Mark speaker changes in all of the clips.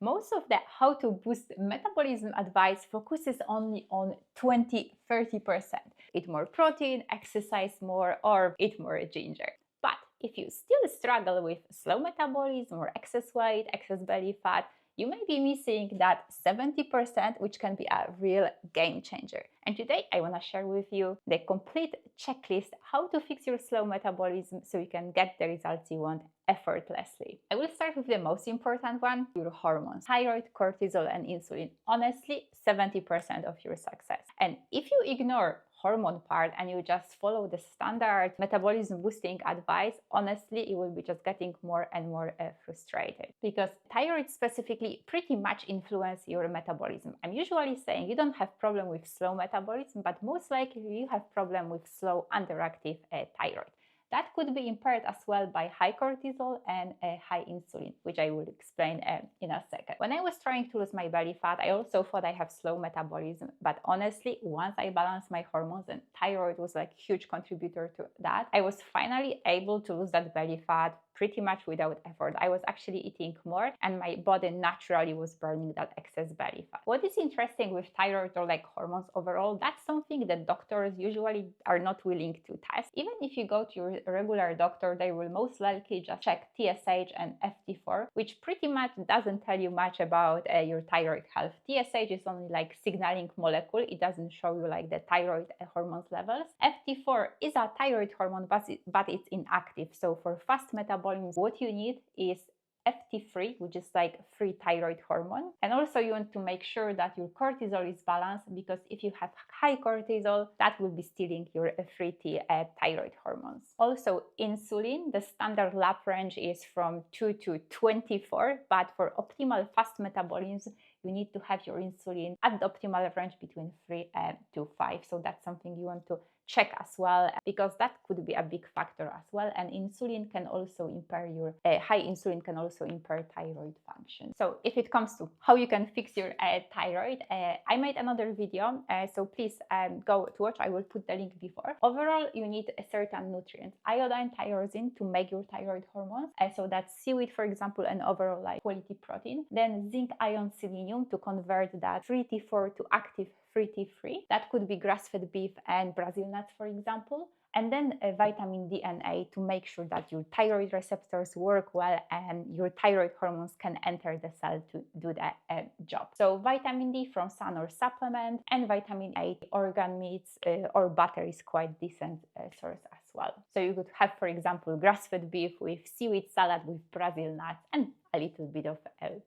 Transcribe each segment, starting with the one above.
Speaker 1: Most of the how to boost metabolism advice focuses only on 20–30%. Eat more protein, exercise more, or eat more ginger. But if you still struggle with slow metabolism or excess weight, excess belly fat, you may be missing that 70%, which can be a real game changer. And today I want to share with you the complete checklist how to fix your slow metabolism so you can get the results you want effortlessly. I will start with the most important one, your hormones. Thyroid, cortisol, and insulin. Honestly, 70% of your success. And if you ignore hormone part and you just follow the standard metabolism boosting advice, honestly, you will be just getting more and more frustrated, because thyroid specifically pretty much influence your metabolism. I'm usually saying you don't have problem with slow metabolism, but most likely you have problem with slow underactive thyroid. That could be impaired as well by high cortisol and high insulin, which I will explain in a second. When I was trying to lose my belly fat, I also thought I have slow metabolism, but honestly, once I balanced my hormones, and thyroid was like a huge contributor to that, I was finally able to lose that belly fat pretty much without effort. I was actually eating more and my body naturally was burning that excess belly fat. What is interesting with thyroid or like hormones overall, that's something that doctors usually are not willing to test. Even if you go to your regular doctor, they will most likely just check TSH and FT4, which pretty much doesn't tell you much about your thyroid health. TSH is only like signaling molecule. It doesn't show you like the thyroid hormones levels. FT4 is a thyroid hormone, but it's inactive. So for fast metabolism, what you need is FT3, which is like free thyroid hormone. And also you want to make sure that your cortisol is balanced, because if you have high cortisol, that will be stealing your free thyroid hormones. Also insulin, the standard lab range is from 2 to 24, but for optimal fast metabolism, you need to have your insulin at the optimal range between 3 to 5. So that's something you want to check as well, because that could be a big factor as well. And insulin can also impair your high insulin can also impair thyroid function. So if it comes to how you can fix your thyroid, I made another video, so please go to watch. I will put the link before. Overall, you need a certain nutrients: iodine, tyrosine to make your thyroid hormones. So that's seaweed, for example, and overall like quality protein. Then zinc, iron, selenium to convert that free T4 to active free T3. That could be grass-fed beef and Brazil nuts, for example. And then vitamin D and A to make sure that your thyroid receptors work well and your thyroid hormones can enter the cell to do the job. So vitamin D from sun or supplement, and vitamin A, organ meats or butter is quite decent source as well. So you could have, for example, grass-fed beef with seaweed salad with Brazil nuts and a little bit of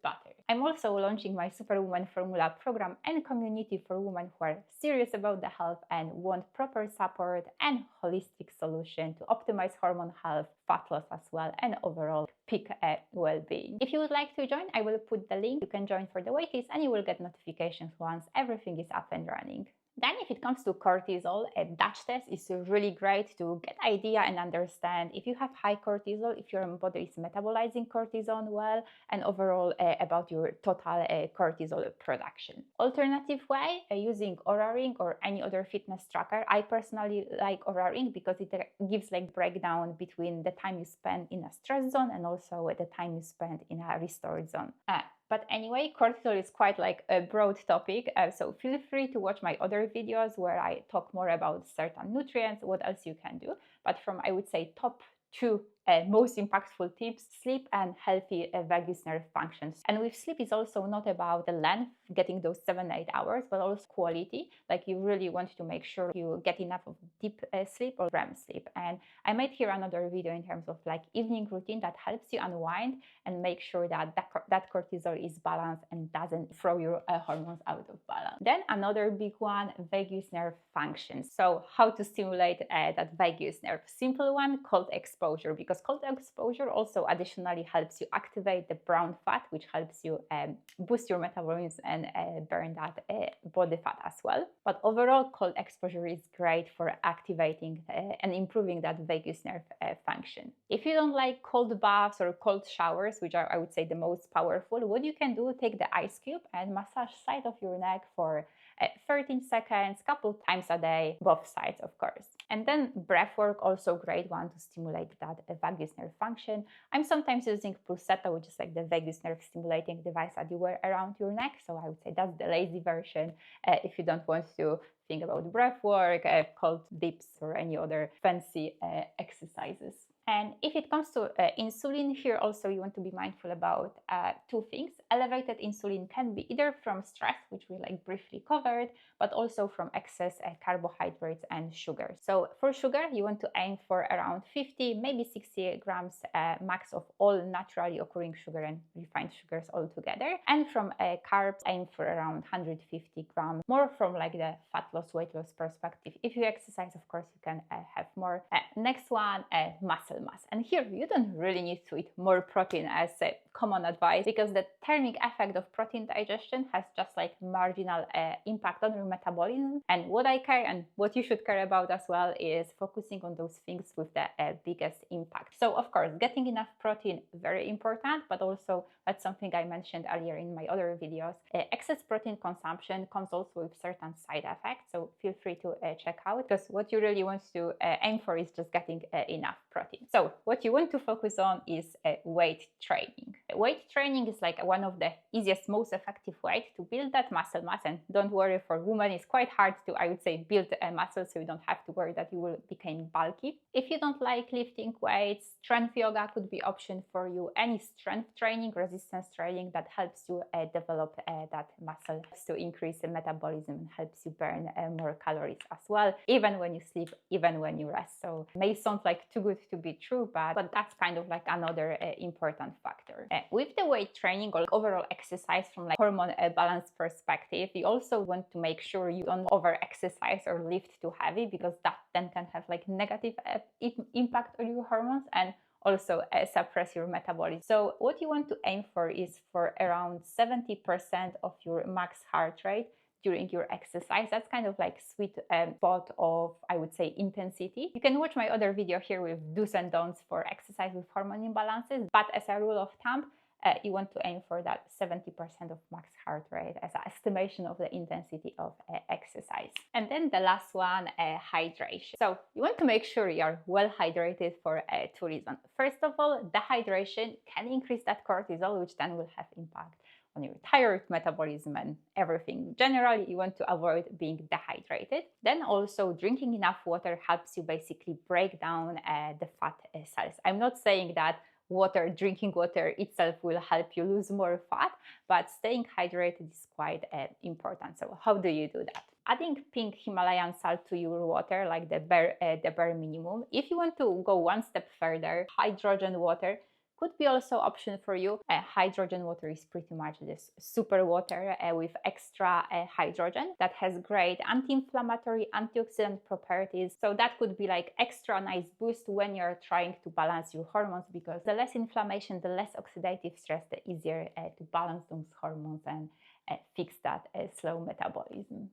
Speaker 1: butter. I'm also launching my Superwoman Formula program and community for women who are serious about the health and want proper support and holistic solution to optimize hormone health, fat loss as well, and overall peak well-being. If you would like to join, I will put the link. You can join for the waitlist and you will get notifications once everything is up and running. Then if it comes to cortisol, a Dutch test is really great to get idea and understand if you have high cortisol, if your body is metabolizing cortisol well, and overall about your total cortisol production. Alternative way, using Oura Ring or any other fitness tracker. I personally like Oura Ring because it gives like breakdown between the time you spend in a stress zone and also the time you spend in a restored zone. But anyway, cortisol is quite like a broad topic, so feel free to watch my other videos where I talk more about certain nutrients, what else you can do. But from, I would say, top 2 most impactful tips: sleep and healthy vagus nerve functions. And with sleep, is also not about the length, getting those 7–8 hours, but also quality. Like you really want to make sure you get enough of deep sleep or REM sleep. And I made here another video in terms of like evening routine that helps you unwind and make sure that that cortisol is balanced and doesn't throw your hormones out of balance. Then another big one, vagus nerve functions. So how to stimulate that vagus nerve? Simple one, cold exposure, because cold exposure also additionally helps you activate the brown fat, which helps you boost your metabolism and burn that body fat as well. But overall, cold exposure is great for activating and improving that vagus nerve function. If you don't like cold baths or cold showers, which are, I would say, the most powerful, what you can do, take the ice cube and massage side of your neck for 13 seconds, couple times a day, both sides, of course. And then breath work, also great one to stimulate that vagus nerve function. I'm sometimes using pulsetto, which is like the vagus nerve stimulating device that you wear around your neck. So I would say that's the lazy version if you don't want to think about breath work, cold dips, or any other fancy exercises. And if it comes to insulin, here also you want to be mindful about two things. Elevated insulin can be either from stress, which we like briefly covered, but also from excess carbohydrates and sugar. So for sugar, you want to aim for around 50, maybe 60 grams max of all naturally occurring sugar and refined sugars altogether. And from carbs, aim for around 150 grams, more from like the fat loss, weight loss perspective. If you exercise, of course, you can have more. Next one, muscle mass. And here you don't really need to eat more protein as a common advice, because the thermic effect of protein digestion has just like marginal impact on your metabolism. And what I care and what you should care about as well is focusing on those things with the biggest impact. So of course, getting enough protein, very important, but also that's something I mentioned earlier in my other videos. Excess protein consumption comes also with certain side effects, so feel free to check out, because what you really want to aim for is just getting enough protein. So what you want to focus on is weight training. Weight training is like one of the easiest, most effective ways to build that muscle mass. And don't worry, for women it's quite hard to, I would say, build a muscle, so you don't have to worry that you will become bulky. If you don't like lifting weights, strength yoga could be option for you. Any strength training, resistance training that helps you develop that muscle, helps to increase the metabolism and helps you burn more calories as well, even when you sleep, even when you rest. So it may sound like too good to be true, but that's kind of like another important factor. With the weight training or overall exercise from like hormone balance perspective, you also want to make sure you don't over exercise or lift too heavy, because that then can have like negative impact on your hormones and also suppress your metabolism. So what you want to aim for is for around 70% of your max heart rate during your exercise. That's kind of like sweet spot of, I would say, intensity. You can watch my other video here with do's and don'ts for exercise with hormone imbalances, but as a rule of thumb, you want to aim for that 70% of max heart rate as an estimation of the intensity of exercise. And then the last one, hydration. So you want to make sure you are well hydrated for two reasons. First of all, dehydration can increase that cortisol, which then will have impact on your thyroid metabolism and everything. Generally, you want to avoid being dehydrated. Then also drinking enough water helps you basically break down the fat cells. I'm not saying that drinking water itself will help you lose more fat, but staying hydrated is quite important. So how do you do that? Adding pink Himalayan salt to your water, like the bare minimum. If you want to go one step further, hydrogen water could be also option for you. Hydrogen water is pretty much this super water with extra hydrogen that has great anti-inflammatory, antioxidant properties. So that could be like extra nice boost when you're trying to balance your hormones, because the less inflammation, the less oxidative stress, the easier to balance those hormones and fix that slow metabolism.